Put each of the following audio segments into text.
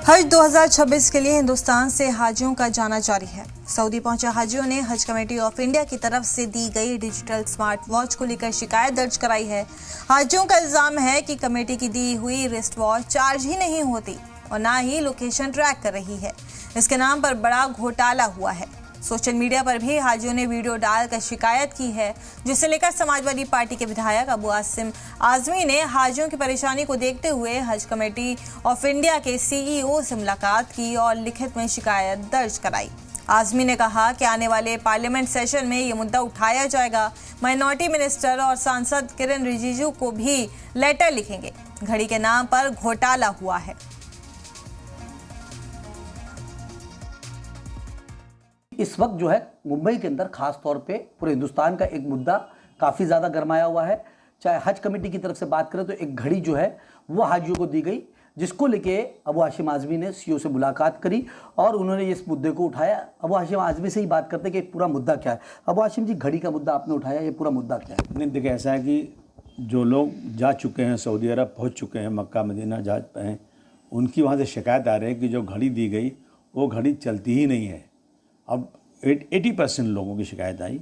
हज 2026 के लिए हिंदुस्तान से हाजियों का जाना जारी है। सऊदी पहुंचे हाजियों ने हज कमेटी ऑफ इंडिया की तरफ से दी गई डिजिटल स्मार्ट वॉच को लेकर शिकायत दर्ज कराई है। हाजियों का इल्जाम है कि कमेटी की दी हुई रिस्ट वॉच चार्ज ही नहीं होती और ना ही लोकेशन ट्रैक कर रही है। इसके नाम पर बड़ा घोटाला हुआ है। सोशल मीडिया पर भी हाजियों ने वीडियो डालकर शिकायत की है, जिसे लेकर समाजवादी पार्टी के विधायक अबू आसिम आजमी ने हाजियों की परेशानी को देखते हुए हज कमेटी ऑफ इंडिया के सीईओ से मुलाकात की और लिखित में शिकायत दर्ज कराई। आजमी ने कहा कि आने वाले पार्लियामेंट सेशन में ये मुद्दा उठाया जाएगा। माइनॉरिटी मिनिस्टर और सांसद किरेन रिजिजू को भी लेटर लिखेंगे। घड़ी के नाम पर घोटाला हुआ है। इस वक्त जो है मुंबई के अंदर खास तौर पे पूरे हिंदुस्तान का एक मुद्दा काफ़ी ज़्यादा गरमाया हुआ है। चाहे हज कमेटी की तरफ से बात करें तो एक घड़ी जो है वो हाजियों को दी गई, जिसको लेके अबू हाशिम आजमी ने सीईओ से मुलाकात करी और उन्होंने इस मुद्दे को उठाया। अबू हाशिम आजमी से ही बात करते हैं कि पूरा मुद्दा क्या है। अबू हाशिम जी, घड़ी का मुद्दा आपने उठाया, ये पूरा मुद्दा क्या है? नहीं, देखिए ऐसा है कि जो लोग जा चुके हैं, सऊदी अरब पहुँच चुके हैं, मक्का मदीना जा पाए हैं, उनकी वहाँ से शिकायत आ रही है कि जो घड़ी दी गई वो घड़ी चलती ही नहीं है। अब 80% लोगों की शिकायत आई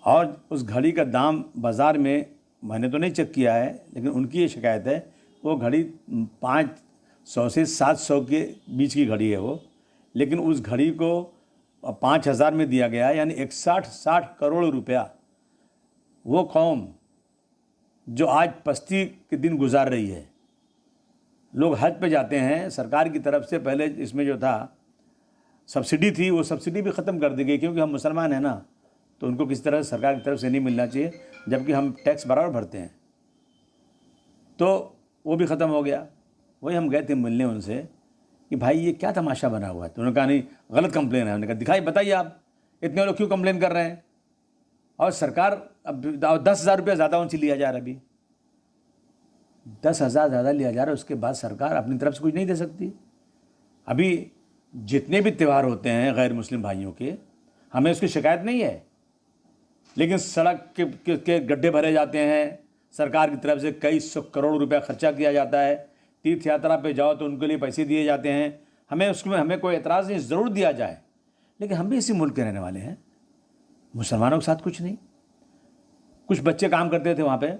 और उस घड़ी का दाम बाज़ार में मैंने तो नहीं चेक किया है, लेकिन उनकी ये शिकायत है वो घड़ी 500 से 700 के बीच की घड़ी है वो, लेकिन उस घड़ी को 5000 में दिया गया है, यानी 60 करोड़ रुपया वो कौम जो आज पस्ती के दिन गुजार रही है। लोग हज पे जाते हैं, सरकार की तरफ से पहले इसमें जो था सब्सिडी थी, वो सब्सिडी भी ख़त्म कर दी गई, क्योंकि हम मुसलमान हैं ना, तो उनको किसी तरह सरकार की तरफ से नहीं मिलना चाहिए, जबकि हम टैक्स बराबर भरते हैं। तो वो भी ख़त्म हो गया। वही हम गए थे मिलने उनसे कि भाई ये क्या तमाशा बना हुआ है। तो उन्होंने कहा नहीं, गलत कंप्लेन है। उन्होंने कहा दिखाई बताइए आप इतने लोग क्यों कंप्लेन कर रहे हैं। और सरकार अब 10,000 रुपया ज़्यादा उनसे लिया जा रहा है। अभी 10,000 ज़्यादा लिया जा रहा है, उसके बाद सरकार अपनी तरफ से कुछ नहीं दे सकती। अभी जितने भी त्यौहार होते हैं गैर मुस्लिम भाइयों के, हमें उसकी शिकायत नहीं है, लेकिन सड़क के गड्ढे भरे जाते हैं, सरकार की तरफ से कई 100 करोड़ रुपया खर्चा किया जाता है। तीर्थ यात्रा पे जाओ तो उनके लिए पैसे दिए जाते हैं। हमें कोई एतराज़ नहीं, ज़रूर दिया जाए, लेकिन हम भी इसी मुल्क के रहने वाले हैं। मुसलमानों के साथ कुछ नहीं। कुछ बच्चे काम करते थे वहाँ पे,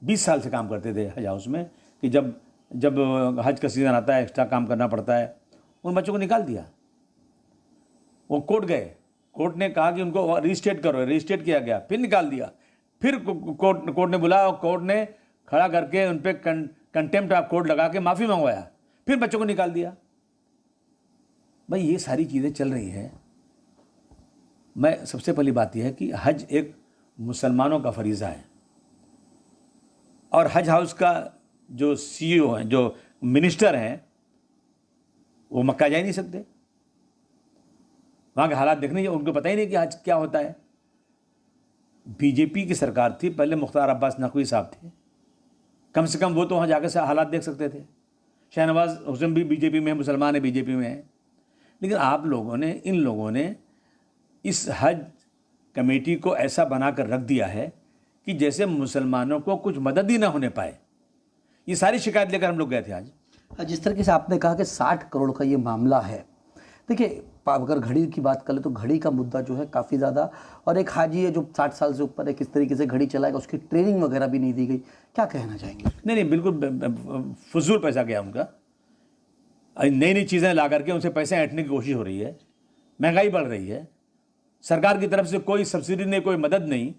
20 साल से काम करते थे हज हाउस में, कि जब हज का सीज़न आता है एक्स्ट्रा काम करना पड़ता है। उन बच्चों को निकाल दिया। वो कोर्ट गए, कोर्ट ने कहा कि उनको रजिस्ट्रेट करो, रजिस्ट्रेट किया गया, फिर निकाल दिया। फिर कोर्ट ने बुलाया, कोर्ट ने खड़ा करके उन पर कंटेम्प्ट ऑफ कोर्ट लगा के माफ़ी मंगवाया, फिर बच्चों को निकाल दिया। भाई ये सारी चीज़ें चल रही हैं। मैं सबसे पहली बात यह है कि हज एक मुसलमानों का फरीज़ा है और हज हाउस का जो सीईओ हैं, जो मिनिस्टर हैं, वो मक्का जा ही नहीं सकते। वहाँ के हालात देखने चाहिए, उनको पता ही नहीं कि आज क्या होता है। बीजेपी की सरकार थी, पहले मुख्तार अब्बास नकवी साहब थे, कम से कम वो तो वहाँ जाकर से हालात देख सकते थे। शहनवाज हुसैन भी बीजेपी में है, मुसलमान है, बीजेपी में है। लेकिन आप लोगों ने, इन लोगों ने इस हज कमेटी को ऐसा बना कर रख दिया है कि जैसे मुसलमानों को कुछ मदद ही ना होने पाए। ये सारी शिकायत लेकर हम लोग गए थे आज। जिस तरीके से आपने कहा कि 60 करोड़ का ये मामला है, देखिए अगर घड़ी की बात करें तो घड़ी का मुद्दा जो है काफ़ी ज़्यादा, और एक हाजी है जो 60 साल से ऊपर है, किस तरीके से घड़ी चलाएगा, उसकी ट्रेनिंग वगैरह भी नहीं दी गई। क्या कहना चाहेंगे? नहीं, बिल्कुल फजूल पैसा गया उनका। नई नई चीज़ें ला करके उनसे पैसे ऐंठने की कोशिश हो रही है। महंगाई बढ़ रही है, सरकार की तरफ से कोई सब्सिडी नहीं, कोई मदद नहीं,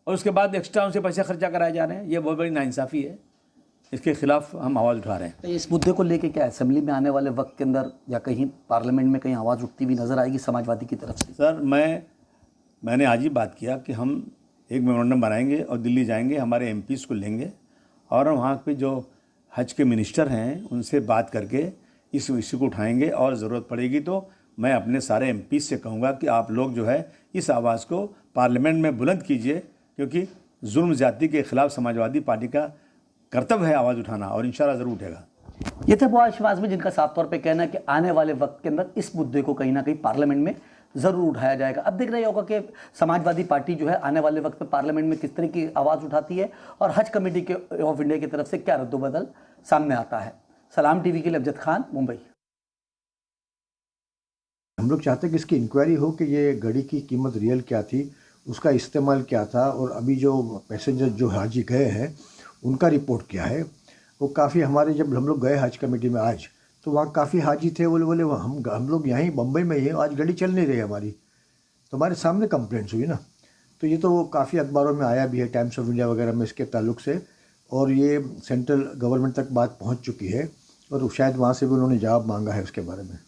और उसके बाद एक्स्ट्रा उनसे पैसे खर्चा कराए जा रहे हैं। ये बहुत बड़ी नाइंसाफ़ी है। इसके खिलाफ हम आवाज़ उठा रहे हैं। इस मुद्दे को लेके क्या असेंबली में आने वाले वक्त के अंदर या कहीं पार्लियामेंट में कहीं आवाज़ उठती हुई नज़र आएगी समाजवादी की तरफ से? सर, मैंने आज ही बात किया कि हम एक मेमोरेंडम बनाएंगे और दिल्ली जाएंगे, हमारे एमपीज़ को लेंगे और वहाँ पे जो हज के मिनिस्टर हैं उनसे बात करके इस इश्यू को उठाएंगे, और ज़रूरत पड़ेगी तो मैं अपने सारे एमपीज़ से कहूँगा कि आप लोग जो है इस आवाज़ को पार्लियामेंट में बुलंद कीजिए, क्योंकि जुल्म ज़्यादती के ख़िलाफ़ समाजवादी पार्टी का कर्तव्य है आवाज़ उठाना, और इंशाल्लाह ज़रूर उठेगा। ये थे अबू हाशिम आजमी, जिनका साफ तौर पे कहना है कि आने वाले वक्त के अंदर इस मुद्दे को कहीं ना कहीं पार्लियामेंट में ज़रूर उठाया जाएगा। अब देख रहे होगा कि समाजवादी पार्टी जो है आने वाले वक्त में पार्लियामेंट में किस तरह की आवाज़ उठाती है और हज कमेटी के ऑफ इंडिया की तरफ से क्या रद्दोबदल सामने आता है। सलाम टीवी के लिए अमजद खान, मुंबई। हम लोग चाहते हैं कि इसकी इंक्वायरी हो कि ये घड़ी की कीमत रियल क्या थी, उसका इस्तेमाल क्या था, और अभी जो पैसेंजर जो हाजी गए हैं उनका रिपोर्ट क्या है। वो काफ़ी हमारे जब हम लोग गए हज कमेटी में आज, तो वहाँ काफ़ी हाजी थे, बोले हम लोग यहीं बम्बई में ही हैं, आज गाड़ी चल नहीं रही हमारी, तो हमारे सामने कंप्लेंट्स हुई ना। तो ये तो काफ़ी अखबारों में आया भी है, टाइम्स ऑफ इंडिया वगैरह में इसके ताल्लुक से, और ये सेंट्रल गवर्नमेंट तक बात पहुंच चुकी है और शायद वहाँ से भी उन्होंने जवाब मांगा है उसके बारे में।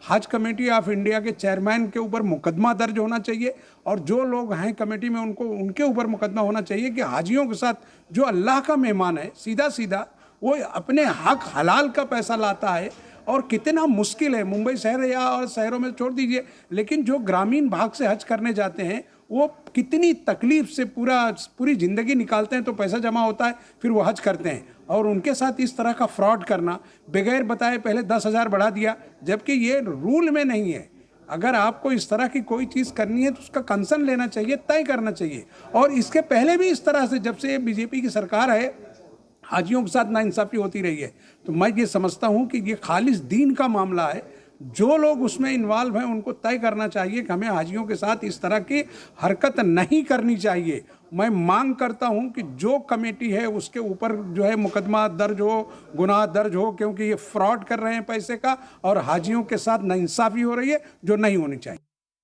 हज कमेटी ऑफ इंडिया के चेयरमैन के ऊपर मुकदमा दर्ज होना चाहिए, और जो लोग हैं कमेटी में उनके ऊपर मुकदमा होना चाहिए कि हाजियों के साथ जो अल्लाह का मेहमान है, सीधा सीधा वो अपने हक हलाल का पैसा लाता है। और कितना मुश्किल है, मुंबई शहर या और शहरों में छोड़ दीजिए, लेकिन जो ग्रामीण भाग से हज करने जाते हैं वो कितनी तकलीफ से पूरी ज़िंदगी निकालते हैं, तो पैसा जमा होता है, फिर वो हज करते हैं। और उनके साथ इस तरह का फ्रॉड करना, बगैर बताए पहले 10,000 बढ़ा दिया, जबकि ये रूल में नहीं है। अगर आपको इस तरह की कोई चीज़ करनी है तो उसका कंसर्न लेना चाहिए, तय करना चाहिए। और इसके पहले भी इस तरह से, जब से बीजेपी की सरकार है, हाजियों के साथ नाइंसाफ़ी होती रही है। तो मैं ये समझता हूँ कि ये खालिस दीन का मामला है। जो लोग उसमें इन्वॉल्व हैं उनको तय करना चाहिए कि हमें हाजियों के साथ इस तरह की हरकत नहीं करनी चाहिए। मैं मांग करता हूं कि जो कमेटी है उसके ऊपर जो है मुकदमा दर्ज हो, गुनाह दर्ज हो, क्योंकि ये फ्रॉड कर रहे हैं पैसे का, और हाजियों के साथ नाइंसाफ़ी हो रही है जो नहीं होनी चाहिए।